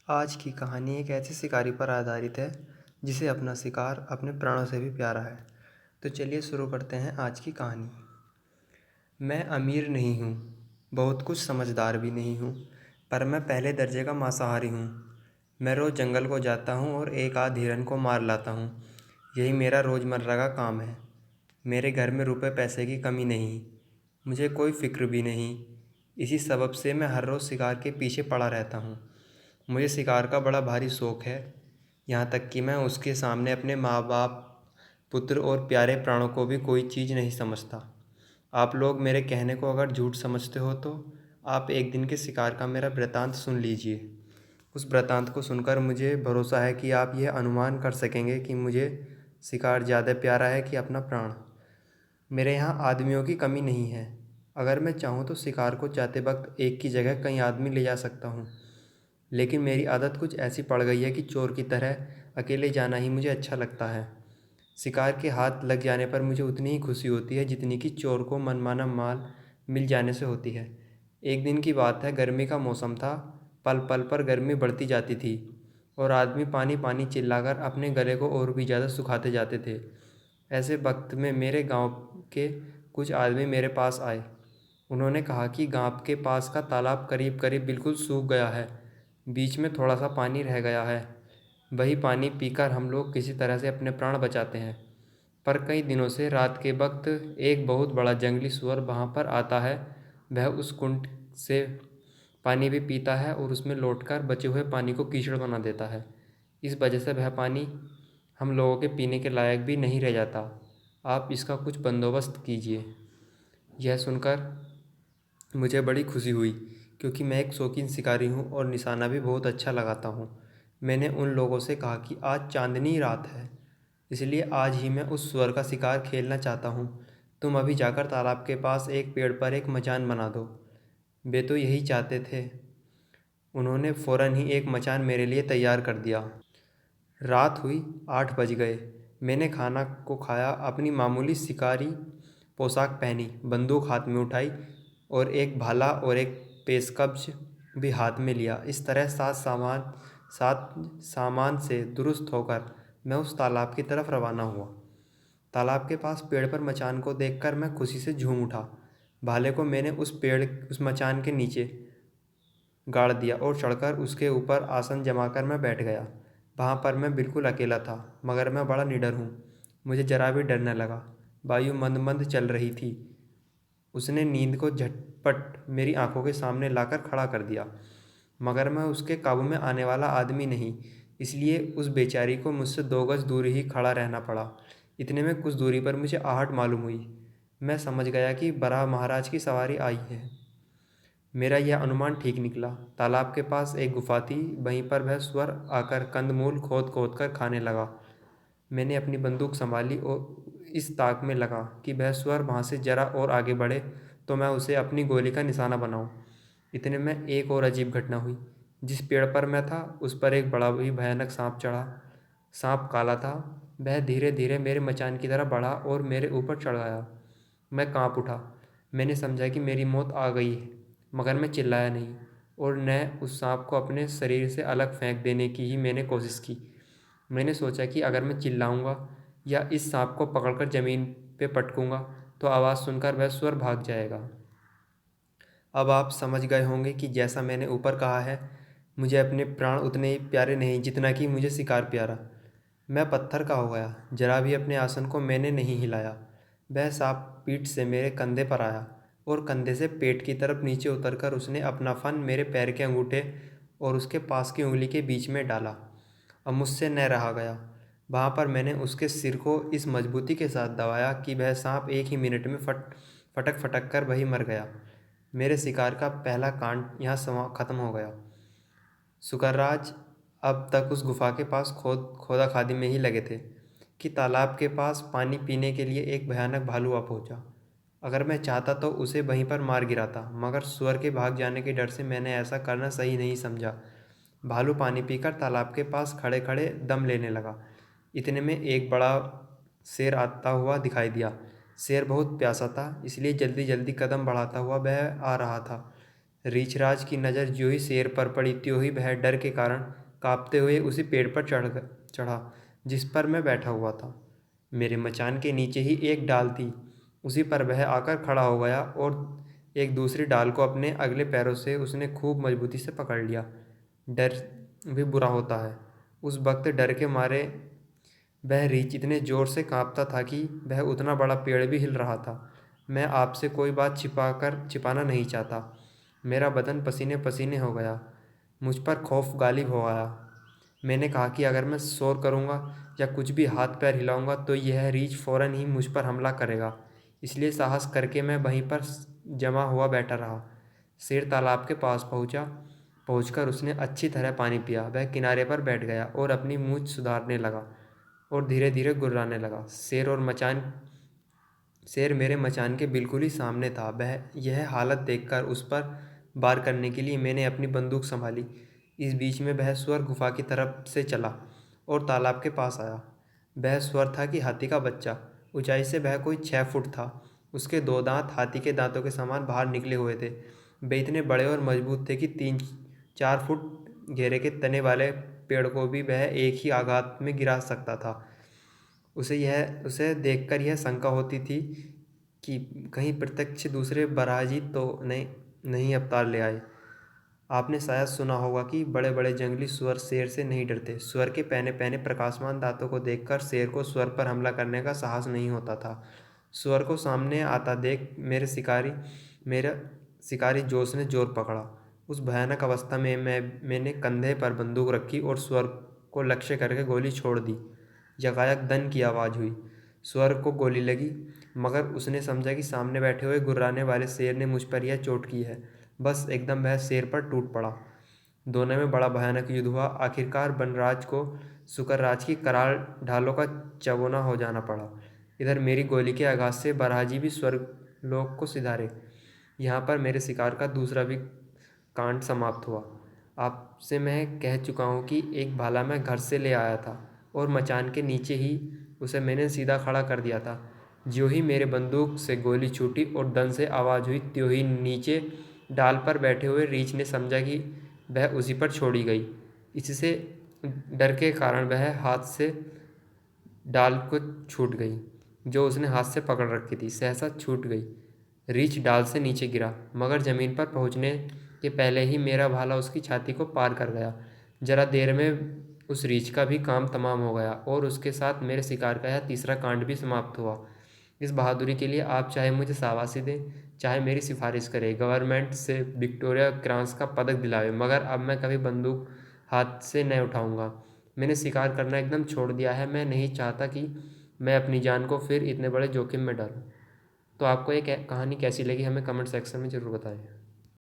आज की कहानी एक ऐसे शिकारी पर आधारित है जिसे अपना शिकार अपने प्राणों से भी प्यारा है। तो चलिए शुरू करते हैं आज की कहानी। मैं अमीर नहीं हूँ, बहुत कुछ समझदार भी नहीं हूँ, पर मैं पहले दर्जे का मांसाहारी हूँ। मैं रोज़ जंगल को जाता हूँ और एक आध हिरन को मार लाता हूँ। यही मेरा रोज़मर्रा का काम है। मेरे घर में रुपए पैसे की कमी नहीं, मुझे कोई फ़िक्र भी नहीं। इसी सबब से मैं हर रोज़ शिकार के पीछे पड़ा रहता हूँ। मुझे शिकार का बड़ा भारी शौक़ है, यहाँ तक कि मैं उसके सामने अपने माँ बाप, पुत्र और प्यारे प्राणों को भी कोई चीज़ नहीं समझता। आप लोग मेरे कहने को अगर झूठ समझते हो तो आप एक दिन के शिकार का मेरा वृत्तांत सुन लीजिए। उस वृत्तांत को सुनकर मुझे भरोसा है कि आप यह अनुमान कर सकेंगे कि मुझे शिकार ज़्यादा प्यारा है कि अपना प्राण। मेरे यहाँ आदमियों की कमी नहीं है। अगर मैं चाहूँ तो शिकार को जाते वक्त एक की जगह कई आदमी ले जा सकता हूँ, लेकिन मेरी आदत कुछ ऐसी पड़ गई है कि चोर की तरह अकेले जाना ही मुझे अच्छा लगता है। शिकार के हाथ लग जाने पर मुझे उतनी ही खुशी होती है जितनी कि चोर को मनमाना माल मिल जाने से होती है। एक दिन की बात है, गर्मी का मौसम था। पल पल पर गर्मी बढ़ती जाती थी और आदमी पानी पानी चिल्लाकर अपने गले को और भी ज़्यादा सुखाते जाते थे। ऐसे वक्त में मेरे गांव के कुछ आदमी मेरे पास आए। उन्होंने कहा कि गांव के पास का तालाब करीब करीब बिल्कुल सूख गया है, बीच में थोड़ा सा पानी रह गया है। वही पानी पीकर हम लोग किसी तरह से अपने प्राण बचाते हैं। पर कई दिनों से रात के वक्त एक बहुत बड़ा जंगली सूअर वहाँ पर आता है। वह उस कुंड से पानी भी पीता है और उसमें लौटकर बचे हुए पानी को कीचड़ बना देता है। इस वजह से वह पानी हम लोगों के पीने के लायक भी नहीं रह जाता। आप इसका कुछ बंदोबस्त कीजिए। यह सुनकर मुझे बड़ी खुशी हुई, क्योंकि मैं एक शौकीन शिकारी हूँ और निशाना भी बहुत अच्छा लगाता हूँ। मैंने उन लोगों से कहा कि आज चांदनी रात है, इसलिए आज ही मैं उस सुअर का शिकार खेलना चाहता हूँ। तुम अभी जाकर तालाब के पास एक पेड़ पर एक मचान बना दो। वे तो यही चाहते थे। उन्होंने फ़ौरन ही एक मचान मेरे लिए तैयार कर दिया। रात हुई, 8 बज गए। मैंने खाना को खाया, अपनी मामूली शिकारी पोशाक पहनी, बंदूक हाथ में उठाई और एक भाला और एक पेशकश भी हाथ में लिया। इस तरह सात सामान से दुरुस्त होकर मैं उस तालाब की तरफ रवाना हुआ। तालाब के पास पेड़ पर मचान को देखकर मैं खुशी से झूम उठा। भाले को मैंने उस मचान के नीचे गाड़ दिया और चढ़कर उसके ऊपर आसन जमाकर मैं बैठ गया। वहाँ पर मैं बिल्कुल अकेला था, मगर मैं बड़ा निडर हूँ। मुझे जरा भी डर न लगा। वायु मंद मंद चल रही थी। उसने नींद को झटपट मेरी आंखों के सामने लाकर खड़ा कर दिया, मगर मैं उसके काबू में आने वाला आदमी नहीं, इसलिए उस बेचारी को मुझसे 2 गज दूर ही खड़ा रहना पड़ा। इतने में कुछ दूरी पर मुझे आहट मालूम हुई। मैं समझ गया कि बराह महाराज की सवारी आई है। मेरा यह अनुमान ठीक निकला। तालाब के पास एक गुफा थी, वहीं पर वह सुअर आकर कंदमूल खोद खोद कर खाने लगा। मैंने अपनी बंदूक संभाली और इस ताक में लगा कि वह सुअर वहाँ से जरा और आगे बढ़े तो मैं उसे अपनी गोली का निशाना बनाऊं। इतने में एक और अजीब घटना हुई। जिस पेड़ पर मैं था उस पर एक बड़ा ही भयानक सांप चढ़ा। सांप काला था। वह धीरे धीरे मेरे मचान की तरफ बढ़ा और मेरे ऊपर चढ़ गया। मैं कांप उठा। मैंने समझा कि मेरी मौत आ गई है, मगर मैं चिल्लाया नहीं और न उस सांप को अपने शरीर से अलग फेंक देने की ही मैंने कोशिश की। मैंने सोचा कि अगर मैं चिल्लाऊंगा या इस सांप को पकड़कर ज़मीन पे पटकूंगा तो आवाज़ सुनकर वह सुअर भाग जाएगा। अब आप समझ गए होंगे कि जैसा मैंने ऊपर कहा है, मुझे अपने प्राण उतने ही प्यारे नहीं जितना कि मुझे शिकार प्यारा। मैं पत्थर का हो गया। जरा भी अपने आसन को मैंने नहीं हिलाया। वह सांप पीठ से मेरे कंधे पर आया और कंधे से पेट की तरफ नीचे उतरकर उसने अपना फन मेरे पैर के अंगूठे और उसके पास की उंगली के बीच में डाला। अब मुझसे न रहा गया। वहाँ पर मैंने उसके सिर को इस मजबूती के साथ दबाया कि वह सांप एक ही मिनट में फटक फटक कर वही मर गया। मेरे शिकार का पहला कांड यहाँ ख़त्म हो गया। सुकरराज अब तक उस गुफा के पास खोदा खादी में ही लगे थे कि तालाब के पास पानी पीने के लिए एक भयानक भालू आ पहुंचा। अगर मैं चाहता तो उसे वहीं पर मार गिराता, मगर सुअर के भाग जाने के डर से मैंने ऐसा करना सही नहीं समझा। भालू पानी पीकर तालाब के पास खड़े खड़े दम लेने लगा। इतने में एक बड़ा शेर आता हुआ दिखाई दिया। शेर बहुत प्यासा था, इसलिए जल्दी जल्दी कदम बढ़ाता हुआ वह आ रहा था। रीछराज की नज़र ज्यों ही शेर पर पड़ी त्यों ही वह डर के कारण काँपते हुए उसी पेड़ पर चढ़ा जिस पर मैं बैठा हुआ था। मेरे मचान के नीचे ही एक डाल थी, उसी पर वह आकर खड़ा हो गया और एक दूसरी डाल को अपने अगले पैरों से उसने खूब मजबूती से पकड़ लिया। डर भी बुरा होता है। उस वक्त डर के मारे वह रीछ इतने ज़ोर से काँपता था कि वह उतना बड़ा पेड़ भी हिल रहा था। मैं आपसे कोई बात छिपाना नहीं चाहता। मेरा बदन पसीने पसीने हो गया। मुझ पर खौफ गालिब हो आया। मैंने कहा कि अगर मैं शोर करूँगा या कुछ भी हाथ पैर हिलाऊंगा तो यह रीछ फ़ौरन ही मुझ पर हमला करेगा। इसलिए साहस करके मैं वहीं पर जमा हुआ बैठा रहा। शेर तालाब के पास पहुंचकर उसने अच्छी तरह पानी पिया। वह किनारे पर बैठ गया और अपनी मूंछ सुधारने लगा और धीरे धीरे गुर्राने लगा। शेर मेरे मचान के बिल्कुल ही सामने था। वह यह हालत देखकर उस पर वार करने के लिए मैंने अपनी बंदूक संभाली। इस बीच में वह स्वर गुफा की तरफ से चला और तालाब के पास आया। वह स्वर था कि हाथी का बच्चा। ऊंचाई से वह कोई 6 फुट था। उसके 2 दांत हाथी के दांतों के समान बाहर निकले हुए थे। वे इतने बड़े और मजबूत थे कि 3-4 फुट घेरे के तने वाले पेड़ को भी वह एक ही आघात में गिरा सकता था। उसे देखकर यह शंका होती थी कि कहीं प्रत्यक्ष दूसरे बराजी तो नहीं अवतार ले आए। आपने शायद सुना होगा कि बड़े बड़े जंगली सुअर शेर से नहीं डरते। सुअर के पहने पहने प्रकाशमान दांतों को देखकर शेर को सुअर पर हमला करने का साहस नहीं होता था। सुअर को सामने आता देख मेरा शिकारी जोश ने जोर पकड़ा। उस भयानक अवस्था में मैंने कंधे पर बंदूक रखी और सुअर को लक्ष्य करके गोली छोड़ दी। यकायक दन की आवाज़ हुई। सुअर को गोली लगी, मगर उसने समझा कि सामने बैठे हुए गुर्राने वाले शेर ने मुझ पर यह चोट की है। बस एकदम वह शेर पर टूट पड़ा। दोनों में बड़ा भयानक युद्ध हुआ। आखिरकार बनराज को शुकरराज की कराल ढालों का चबोना हो जाना पड़ा। इधर मेरी गोली के आघात से बराजी भी स्वर्गलोक को सिधारे। यहाँ पर मेरे शिकार का दूसरा भी कांड समाप्त हुआ। आपसे मैं कह चुका हूँ कि एक भाला मैं घर से ले आया था और मचान के नीचे ही उसे मैंने सीधा खड़ा कर दिया था। ज्यों ही मेरे बंदूक से गोली छूटी और दन से आवाज़ हुई त्यों ही नीचे डाल पर बैठे हुए रीछ ने समझा कि वह उसी पर छोड़ी गई। इससे डर के कारण वह हाथ से डाल को छूट गई जो उसने हाथ से पकड़ रखी थी। सहसा छूट गई। रीछ डाल से नीचे गिरा, मगर ज़मीन पर पहुंचने के पहले ही मेरा भाला उसकी छाती को पार कर गया। जरा देर में उस रीछ का भी काम तमाम हो गया और उसके साथ मेरे शिकार का यह तीसरा कांड भी समाप्त हुआ। इस बहादुरी के लिए आप चाहे मुझे शाबाशी दें, चाहे मेरी सिफारिश करें, गवर्नमेंट से विक्टोरिया क्रॉस का पदक दिलावे, मगर अब मैं कभी बंदूक हाथ से न उठाऊंगा। मैंने शिकार करना एकदम छोड़ दिया है। मैं नहीं चाहता कि मैं अपनी जान को फिर इतने बड़े जोखिम में डालूं। तो आपको ये कहानी कैसी लगी हमें कमेंट सेक्शन में ज़रूर बताएं।